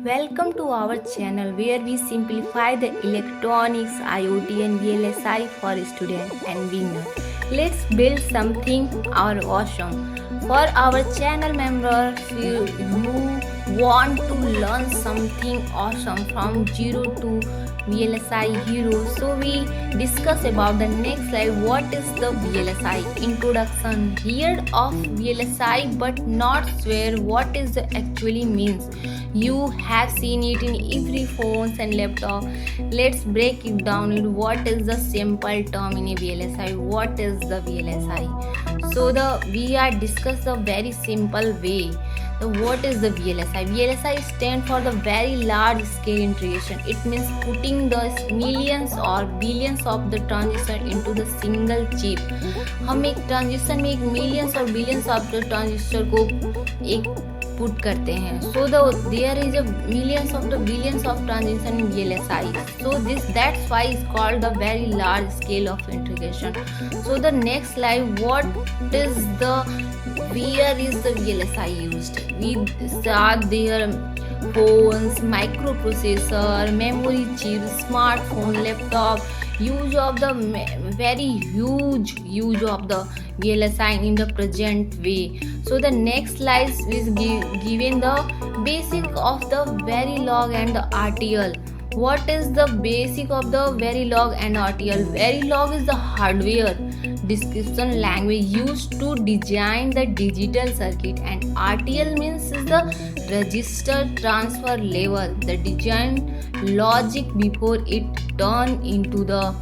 Welcome to our channel where we simplify the electronics, IoT and VLSI for students and beginners. Let's build something awesome. For our channel members who want to learn something awesome from zero to VLSI hero, so we discuss about the next slide. What is the VLSI? Introduction. Heard of VLSI but not sure what is the actually means. You have seen it in every phones and laptop. Let's break it down into what is the simple term in a VLSI. What is the VLSI? So we are discuss the very simple way. What is the VLSI? VLSI stands for the very large scale integration. It means putting the millions or billions of the transition into the single chip. हम एक transition में एक millions और billions of the transistor को एक put करते हैं. So there is a millions of the billions of transition in VLSI. So that's why it's called the very large scale of integration. So the next slide, where is the VLSI used? We start there phones, microprocessor, memory chips, smartphone, laptop. Use of the very huge of the VLSI in the present way. So the next slide is given the basic of the Verilog and the RTL. What is the basic of the Verilog and RTL? Verilog is the hardware description language used to design the digital circuit, and RTL means is the register transfer level, the design logic before it turn into the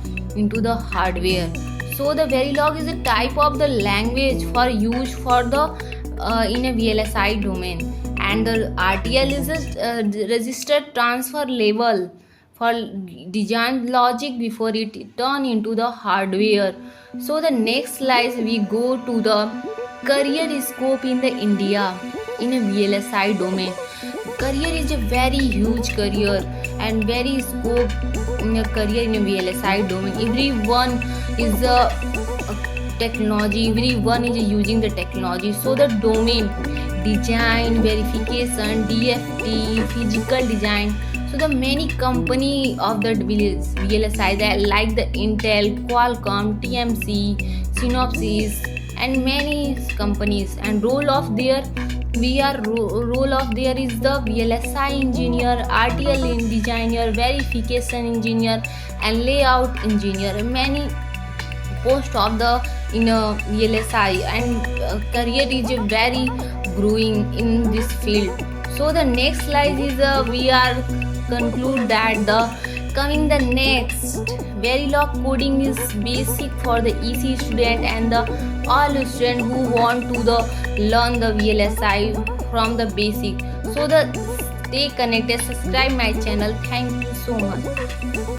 hardware. So the Verilog is a type of the language for use for the in a VLSI domain, and the RTL is a register transfer level for design logic before it turn into the hardware. So the next slide we go to the career scope in the India in a VLSI domain. Career is a very huge career and very scope in a career in a VLSI domain. Everyone is a technology, everyone is using the technology. So the domain design, verification, DFT, physical design. So the many company of the VLSI that like the Intel, Qualcomm, TMC, Synopsys and many companies, and role of there is the VLSI engineer, RTL designer, verification engineer and layout engineer. Many post of the in a VLSI, and career is very growing in this field. So the next slide is we are conclude that the next Verilog coding is basic for the EC student and the all student who want to learn the VLSI from the basic. So stay connected, subscribe my channel. Thank you so much.